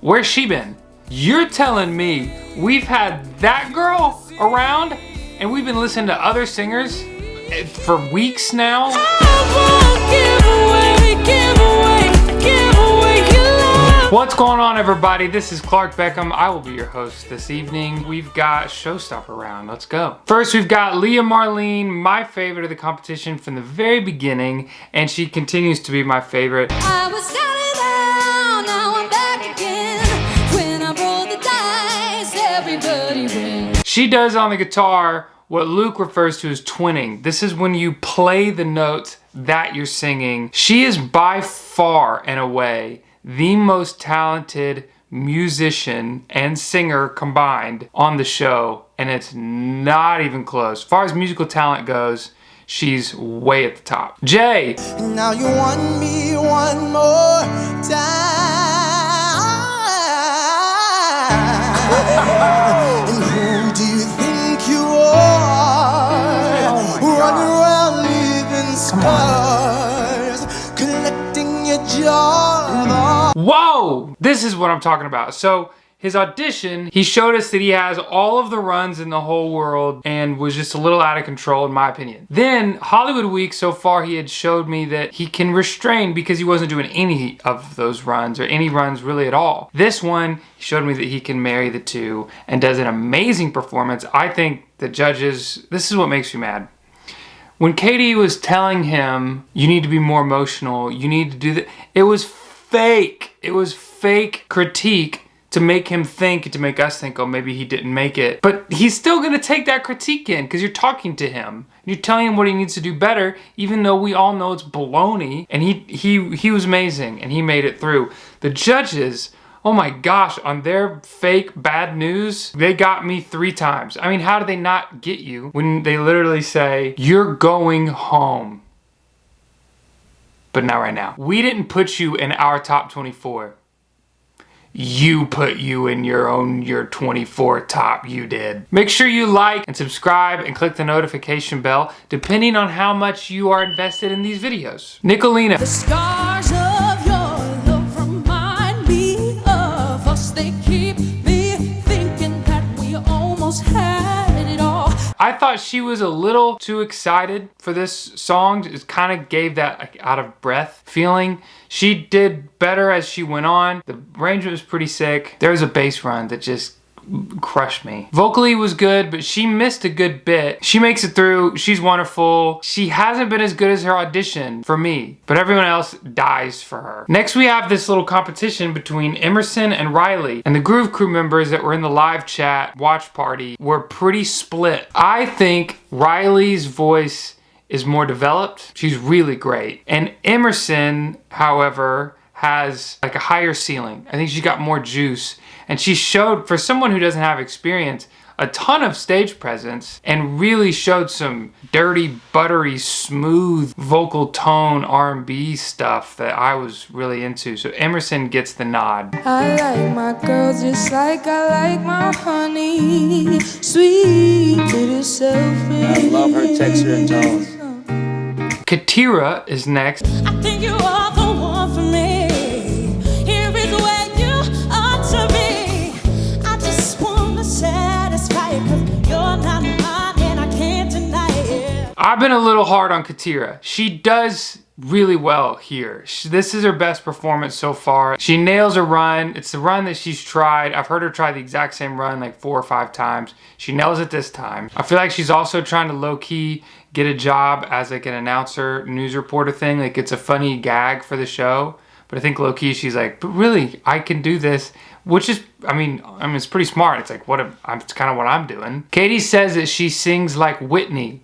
Where's she been? You're telling me we've had that girl around and we've been listening to other singers for weeks now? What's going on, everybody? This is Clark Beckham. I will be your host this evening. We've got Showstopper round. Let's go. First, we've got Leah Marlene, my favorite of the competition from the very beginning, and she continues to be my favorite. I was standing down, now I'm back again. When I roll the dice, everybody wins. She does on the guitar what Luke refers to as twinning. This is when you play the notes that you're singing. She is by far and away the most talented musician and singer combined on the show, and it's not even close. As far as musical talent goes, she's way at the top. Jay. Now you want me one more time. And who do you think you are? Running around leaving scars, collecting your jaw. Whoa! This is what I'm talking about. So his audition, he showed us that he has all of the runs in the whole world and was just a little out of control in my opinion. Then Hollywood Week, so far he had showed me that he can restrain because he wasn't doing any of those runs or any runs really at all. This one, he showed me that he can marry the two and does an amazing performance. I think the judges, this is what makes me mad. When Katie was telling him, you need to be more emotional, you need to do that, it was fake. It was fake critique to make him think, to make us think, oh, maybe he didn't make it. But he's still gonna take that critique in because you're talking to him. You're telling him what he needs to do better, even though we all know it's baloney. And he was amazing and he made it through. The judges, oh my gosh, on their fake bad news, they got me 3 times. I mean, how do they not get you when they literally say, you're going home? But not right now. We didn't put you in our top 24. You put you in your 24 top, you did. Make sure you like and subscribe and click the notification bell, depending on how much you are invested in these videos. Nicolina. The scars of your love remind me of us. They keep me thinking that we almost had it all. I thought she was a little too excited for this song. It kind of gave that out of breath feeling. She did better as she went on. The arrangement was pretty sick. There was a bass run that just crushed me. Vocally was good, but she missed a good bit. She makes it through. She's wonderful. She hasn't been as good as her audition for me, but everyone else dies for her. Next, we have this little competition between Emerson and Riley, and the Groove Crew members that were in the live chat watch party were pretty split. I think Riley's voice is more developed. She's really great. And Emerson, however, has like a higher ceiling. I think she's got more juice. And she showed, for someone who doesn't have experience, a ton of stage presence and really showed some dirty, buttery, smooth vocal tone R&B stuff that I was really into. So Emerson gets the nod. I like my girls just like I like my honey. Sweet little selfish. I love her texture and tone. Katira is next. I think you are the one for me. Here is where you ought to be. I just want to satisfy you 'cause you're not mine and I can't deny it. I've been a little hard on Katira. She does really well here. This is her best performance so far. She nails a run. It's the run that she's tried. I've heard her try the exact same run like 4 or 5 times. She nails it this time. I feel like she's also trying to low-key get a job as like an announcer, news reporter thing. Like it's a funny gag for the show. But I think low-key she's like, but really, I can do this. Which is, I mean, it's pretty smart. It's like, it's kind of what I'm doing. Katie says that she sings like Whitney.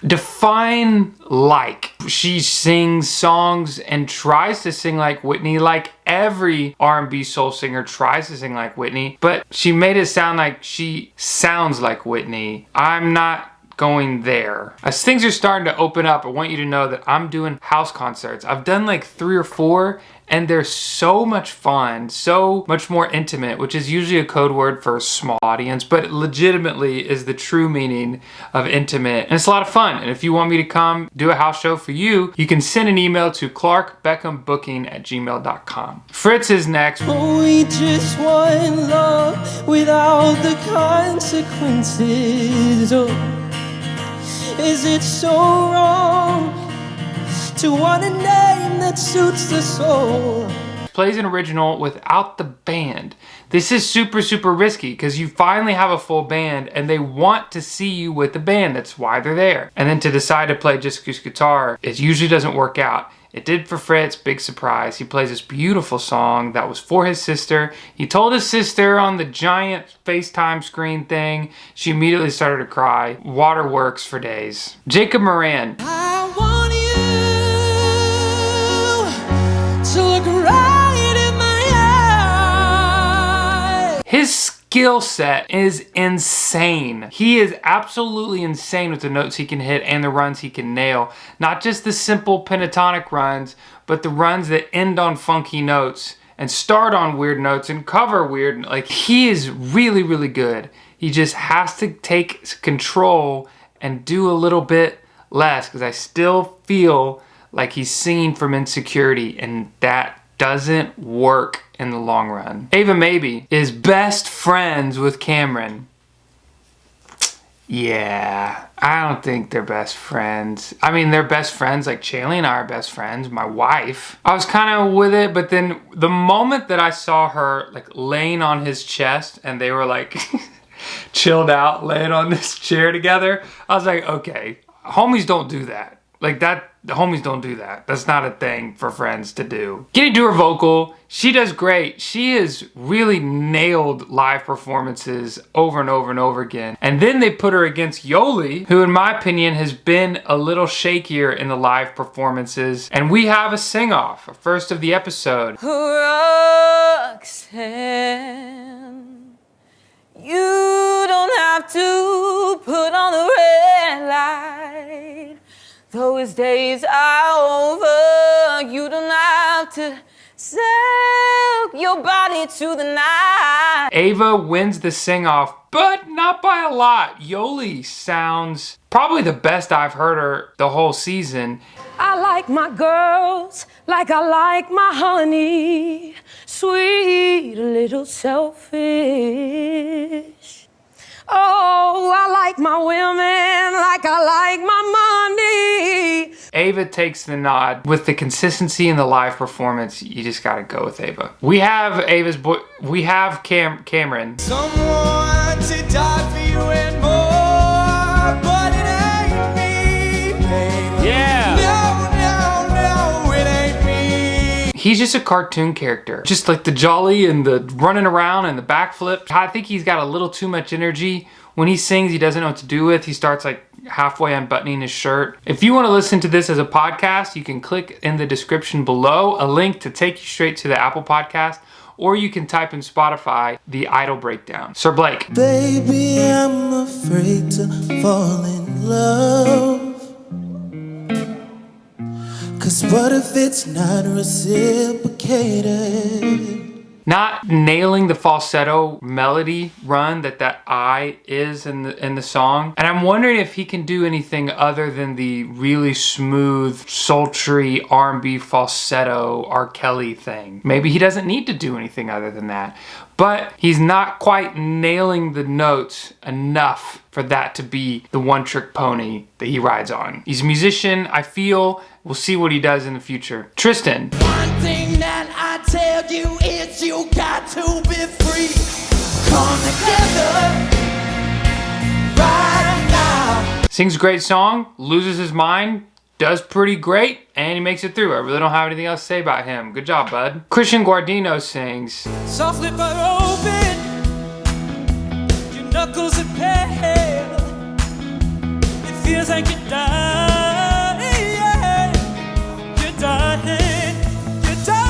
Define like. She sings songs and tries to sing like Whitney, like every R&B soul singer tries to sing like Whitney, but she made it sound like she sounds like Whitney. I'm not going there. As things are starting to open up, I want you to know that I'm doing house concerts. I've done like 3 or 4, and they're so much fun, so much more intimate, which is usually a code word for a small audience, but it legitimately is the true meaning of intimate. And it's a lot of fun. And if you want me to come do a house show for you, you can send an email to clarkbeckhambooking@gmail.com. Fritz is next. We just want love without the consequences. Oh, is it so wrong to want a name that suits the soul? Plays an original without the band. This is super, super risky because you finally have a full band and they want to see you with the band. That's why they're there. And then to decide to play just acoustic guitar, it usually doesn't work out. It did for Fritz, big surprise. He plays this beautiful song that was for his sister. He told his sister on the giant FaceTime screen thing. She immediately started to cry. Waterworks for days. Jacob Moran. I want you to look right in my eyes. His skill set is insane. He is absolutely insane with the notes he can hit and the runs he can nail. Not just the simple pentatonic runs, but the runs that end on funky notes and start on weird notes and cover weird. Like, he is really, really good. He just has to take control and do a little bit less, because I still feel like he's singing from insecurity, and that doesn't work in the long run. Ava Maybe is best friends with Cameron. Yeah, I don't think they're best friends. I mean, they're best friends, like Chaley and I are best friends, my wife. I was kind of with it, but then the moment that I saw her like laying on his chest and they were like chilled out, laying on this chair together, I was like, okay, homies don't do that. Like that, the homies don't do that. That's not a thing for friends to do. Getting to her vocal, she does great. She has really nailed live performances over and over and over again. And then they put her against Yoli, who in my opinion has been a little shakier in the live performances. And we have a sing-off, a first of the episode. Roxanne, you don't have to put on the red light. Those days are over. You don't have to sell your body to the night. Ava wins the sing-off, but not by a lot. Yoli sounds probably the best I've heard her the whole season. I like my girls like I like my honey, sweet little selfish. Oh, I like my women like I like my money. Ava takes the nod. With the consistency in the live performance, you just gotta go with Ava. We have Ava's boy. We have Cameron. Someone to die for you and more, but it ain't me, baby. Yeah. No, it ain't me. He's just a cartoon character. Just like the jolly and the running around and the backflip. I think he's got a little too much energy. When he sings, he doesn't know what to do with. He starts like halfway unbuttoning his shirt. If you want to listen to this as a podcast, you can click in the description below a link to take you straight to the Apple Podcast, or you can type in Spotify the Idol Breakdown. Sir Blake. Baby, I'm afraid to fall in love. 'Cause what if it's not reciprocated? Not nailing the falsetto melody run that I is in the song. And I'm wondering if he can do anything other than the really smooth, sultry R&B falsetto R. Kelly thing. Maybe he doesn't need to do anything other than that. But he's not quite nailing the notes enough for that to be the one-trick pony that he rides on. He's a musician, I feel. We'll see what he does in the future. Tristan. One thing that I tell you is you got to be free. Come together right now. Sings a great song, loses his mind, does pretty great, and he makes it through. I really don't have anything else to say about him. Good job, bud. Christian Guardino sings. Softly but open, your knuckles are pale. It feels like you're dying, you're dying, you're dying.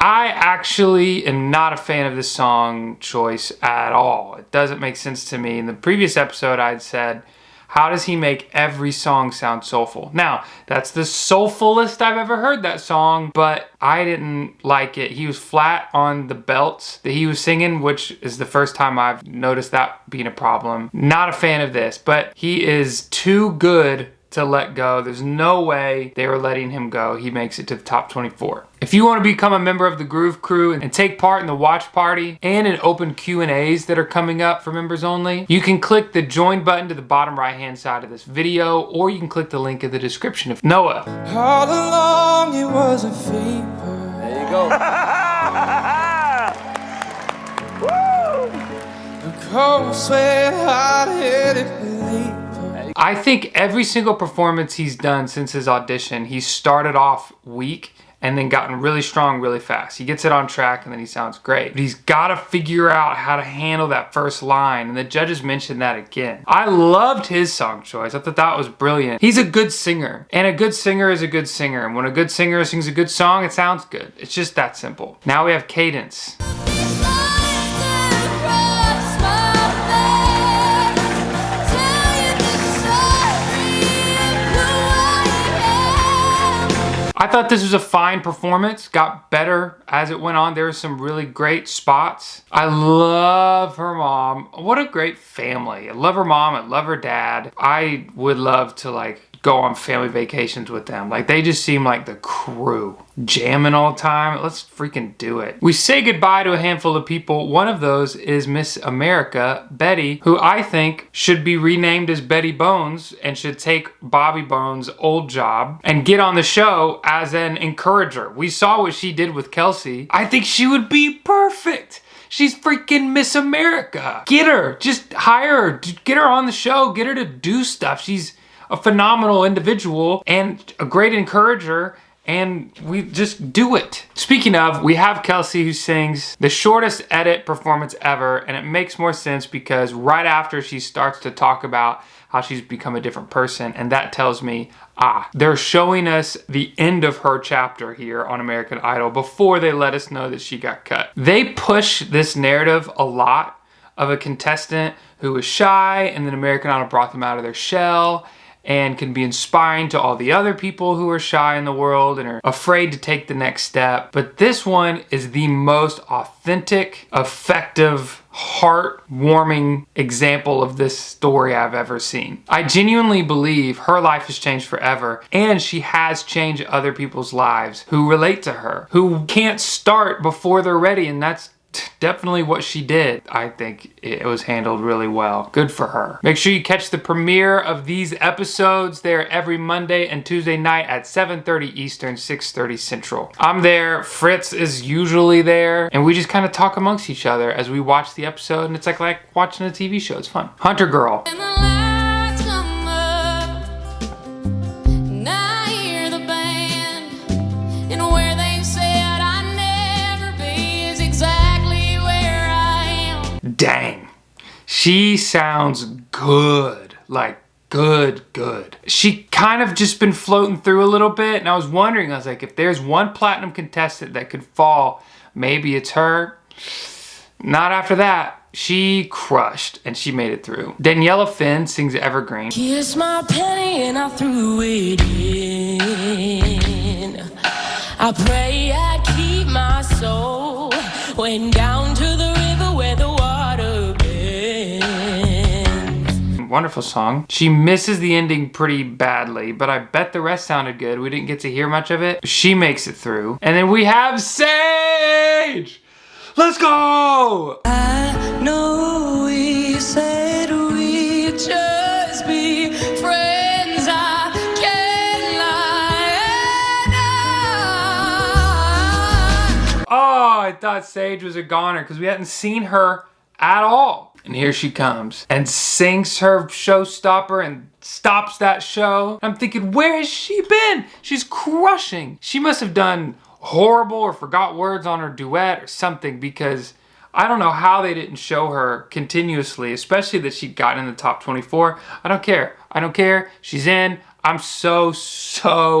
I actually am not a fan of this song choice at all. It doesn't make sense to me. In the previous episode, I'd said How does he make every song sound soulful? Now, that's the soulfulest I've ever heard that song, but I didn't like it. He was flat on the belts that he was singing, which is the first time I've noticed that being a problem. Not a fan of this, but he is too good to let go. There's no way they were letting him go. He makes it to the top 24. If you want to become a member of the Groove Crew and take part in the watch party and in open Q&As that are coming up for members only, you can click the join button to the bottom right hand side of this video, or you can click the link in the description. Noah. All along it was a fever. There you go. A cold sweat, hot-headed believer. I think every single performance he's done since his audition, he started off weak and then gotten really strong really fast. He gets it on track and then he sounds great. But he's got to figure out how to handle that first line, and the judges mentioned that again. I loved his song choice. I thought that was brilliant. He's a good singer, and a good singer is a good singer, and when a good singer sings a good song, it sounds good. It's just that simple. Now we have Cadence. I thought this was a fine performance, got better as it went on. There were some really great spots. I love her mom. What a great family. I love her mom, I love her dad. I would love to go on family vacations with them. They just seem like the crew. Jamming all the time. Let's freaking do it. We say goodbye to a handful of people. One of those is Miss America, Betty, who I think should be renamed as Betty Bones and should take Bobby Bones' old job and get on the show as an encourager. We saw what she did with Kelsey. I think she would be perfect. She's freaking Miss America. Get her. Just hire her. Get her on the show. Get her to do stuff. She's a phenomenal individual and a great encourager, and we just do it. Speaking of, we have Kelsey who sings the shortest edit performance ever, and it makes more sense because right after she starts to talk about how she's become a different person, and that tells me, they're showing us the end of her chapter here on American Idol before they let us know that she got cut. They push this narrative a lot of a contestant who was shy, and then American Idol brought them out of their shell, and can be inspiring to all the other people who are shy in the world and are afraid to take the next step. But this one is the most authentic, effective, heartwarming example of this story I've ever seen. I genuinely believe her life has changed forever, and she has changed other people's lives who relate to her, who can't start before they're ready, and that's definitely what she did. I think it was handled really well. Good for her. Make sure you catch the premiere of these episodes. They're every Monday and Tuesday night at 7:30 Eastern, 6:30 Central. I'm there. Fritz is usually there, and we just kind of talk amongst each other as we watch the episode, and it's like watching a TV show. It's fun. Hunter Girl. Dang, she sounds good, good. She kind of just been floating through a little bit, and I was wondering, if there's one platinum contestant that could fall, maybe it's her. Not after that. She crushed, and she made it through. Daniela Finn sings Evergreen. Here's my penny and I threw it in. I pray I'd keep my soul. Went down to the river where the water bends. Wonderful song. She misses the ending pretty badly, but I bet the rest sounded good. We didn't get to hear much of it. She makes it through. And then we have Sage! Let's go! I know we said we'd just be friends. I can't lie. Oh, I thought Sage was a goner because we hadn't seen her at all. And here she comes and sings her showstopper and stops that show. I'm thinking, where has she been? She's crushing. She must have done horrible or forgot words on her duet or something, because I don't know how they didn't show her continuously, especially that she'd gotten in the top 24. I don't care. She's in. I'm so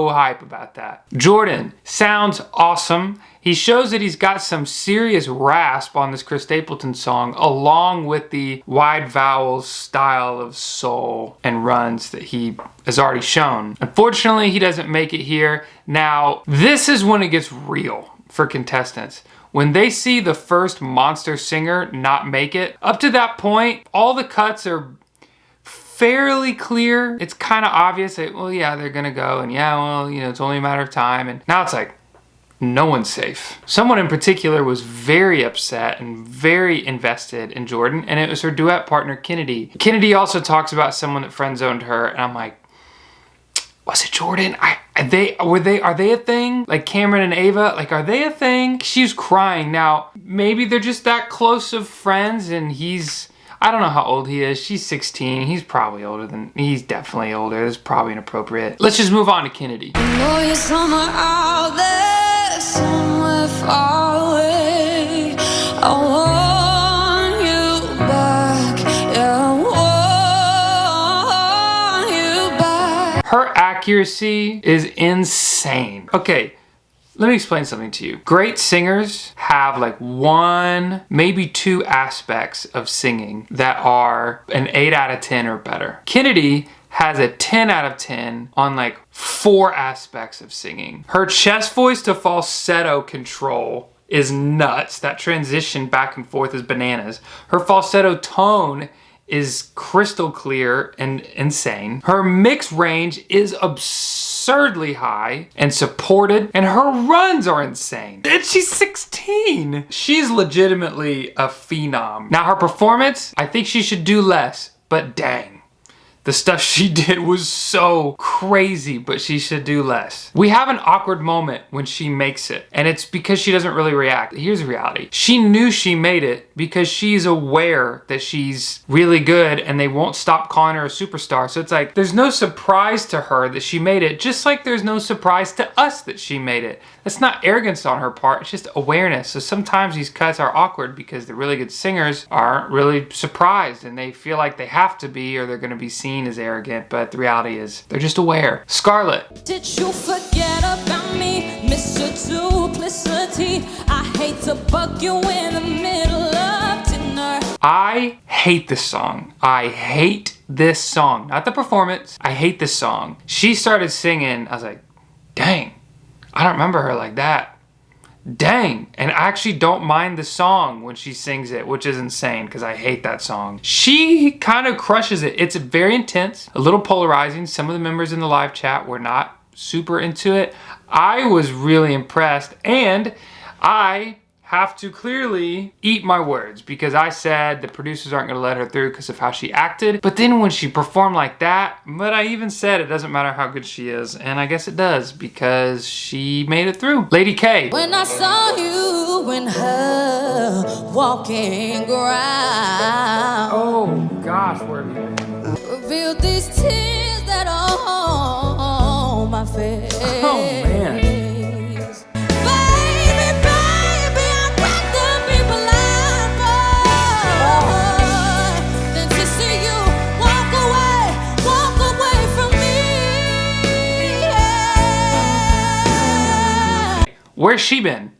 hype about that. Jordan sounds awesome. He shows that he's got some serious rasp on this Chris Stapleton song, along with the wide vowels style of soul and runs that he has already shown. Unfortunately, he doesn't make it here. Now, this is when it gets real for contestants. When they see the first monster singer not make it, up to that point, all the cuts are fairly clear. It's kind of obvious that, well, yeah, they're gonna go, and yeah, well, you know, it's only a matter of time. And now it's like, no one's safe. Someone in particular was very upset and very invested in Jordan, and it was her duet partner, Kennedy. Kennedy also talks about someone that friend zoned her, and I'm like, was it Jordan? Are they a thing? Like Cameron and Ava, like, are they a thing? She was crying. Now, maybe they're just that close of friends, and I don't know how old he is. She's 16. He's probably he's definitely older. It's probably inappropriate. Let's just move on to Kennedy. I know you're somewhere out there, somewhere far away. I want you back, yeah, I want you back. Her accuracy is insane. Okay, let me explain something to you. Great singers have like one, maybe two aspects of singing that are an 8 out of 10 or better. Kennedy has a 10 out of 10 on like 4 aspects of singing. Her chest voice to falsetto control is nuts. That transition back and forth is bananas. Her falsetto tone is crystal clear and insane. Her mix range is absurdly high and supported, and her runs are insane. And she's 16. She's legitimately a phenom. Now her performance, I think she should do less, but dang. The stuff she did was so crazy, but she should do less. We have an awkward moment when she makes it, and it's because she doesn't really react. Here's the reality. She knew she made it because she's aware that she's really good and they won't stop calling her a superstar. So it's like, there's no surprise to her that she made it, just like there's no surprise to us that she made it. That's not arrogance on her part, it's just awareness. So sometimes these cuts are awkward because the really good singers aren't really surprised and they feel like they have to be, or they're gonna be seen as arrogant, but the reality is they're just aware. Scarlett. Did you forget about me, Mr. Duplicity? I hate to bug you in the middle of dinner. I hate this song. I hate this song. Not the performance. I hate this song. She started singing, I was like, dang, I don't remember her like that. Dang. And I actually don't mind the song when she sings it, which is insane because I hate that song. She kind of crushes it. It's very intense, a little polarizing. Some of the members in the live chat were not super into it. I was really impressed, and I have to clearly eat my words because I said the producers aren't gonna let her through because of how she acted. But then when she performed like that, but I even said it doesn't matter how good she is, and I guess it does because she made it through. Lady K. When I saw you in her walking ground, Oh gosh, where have you been? revealed these tears that are on my face. Oh man. Where's she been?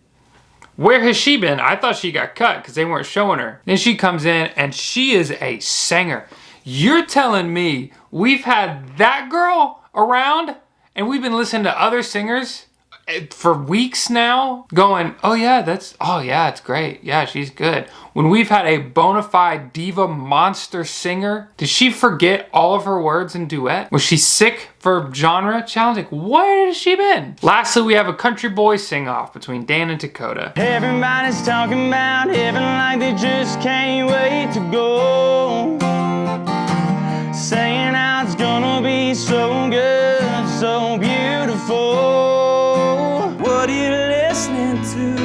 Where has she been? I thought she got cut because they weren't showing her. Then she comes in and she is a singer. You're telling me we've had that girl around and we've been listening to other singers for weeks now going, oh yeah, it's great. Yeah, she's good. When we've had a bona fide diva monster singer, did she forget all of her words in duet? Was she sick for genre challenge? Like, where has she been? Lastly, we have a country boy sing-off between Dan and Dakota. Everybody's talking about heaven like they just can't wait to go. Saying how it's gonna be so good, so beautiful. What are you listening to?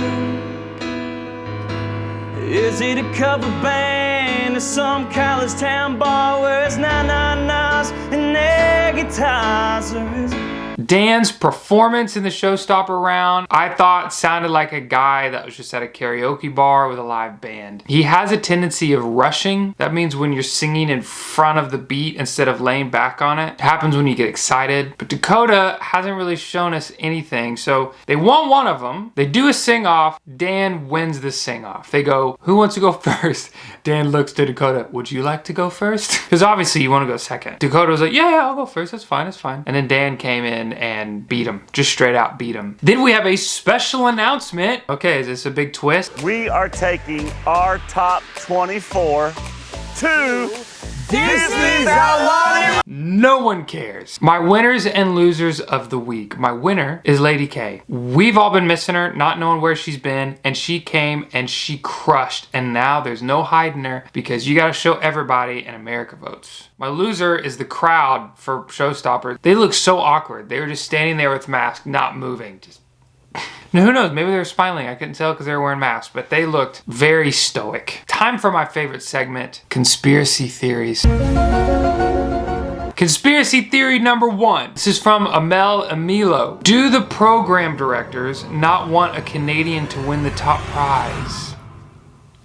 Is it a cover band or some college town bar where it's na-na-nas and air guitars? Or is it Dan's performance in the Showstopper round, I thought sounded like a guy that was just at a karaoke bar with a live band. He has a tendency of rushing. That means when you're singing in front of the beat instead of laying back on it. It happens when you get excited. But Dakota hasn't really shown us anything. So they won one of them. They do a sing-off. Dan wins the sing-off. They go, who wants to go first? Dan looks to Dakota, would you like to go first? Because obviously you want to go second. Dakota was like, yeah, I'll go first. That's fine, that's fine. And then Dan came in and beat him. Just straight out beat him. Then we have a special announcement. Okay, is this a big twist? We are taking our top 24 to Disney's Outlaw. No one cares. My winners and losers of the week. My winner is Lady K. We've all been missing her, not knowing where she's been, and she came and she crushed, and now there's no hiding her because you gotta show everybody and America votes. My loser is the crowd for Showstoppers. They look so awkward. They were just standing there with masks, not moving. Just now, who knows? Maybe they were smiling. I couldn't tell because they were wearing masks, but they looked very stoic. Time for my favorite segment, conspiracy theories. Conspiracy theory number 1. This is from Amel Emilo. Do the program directors not want a Canadian to win the top prize?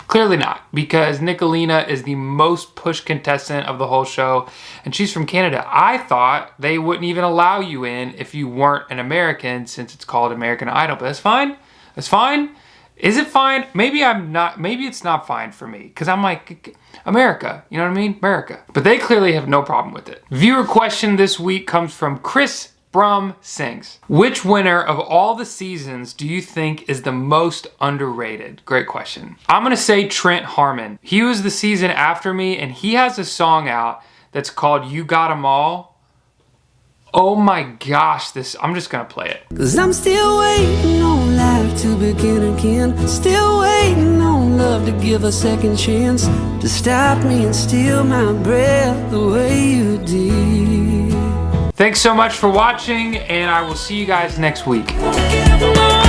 Clearly not, because Nicolina is the most pushed contestant of the whole show, and she's from Canada. I thought they wouldn't even allow you in if you weren't an American, since it's called American Idol, but that's fine. That's fine. Is it fine? Maybe I'm not, maybe it's not fine for me, because I'm like, America, you know what I mean? America. But they clearly have no problem with it. Viewer question this week comes from Chris Brum Sings. Which winner of all the seasons do you think is the most underrated? Great question. I'm gonna say Trent Harmon. He was the season after me, and he has a song out that's called You Got 'Em All. Oh my gosh, I'm just gonna play it. 'Cause I'm still waiting on life to begin again. Still waiting on love to give a second chance, to stop me and steal my breath the way you did. Thanks so much for watching, and I will see you guys next week. Give 'em all.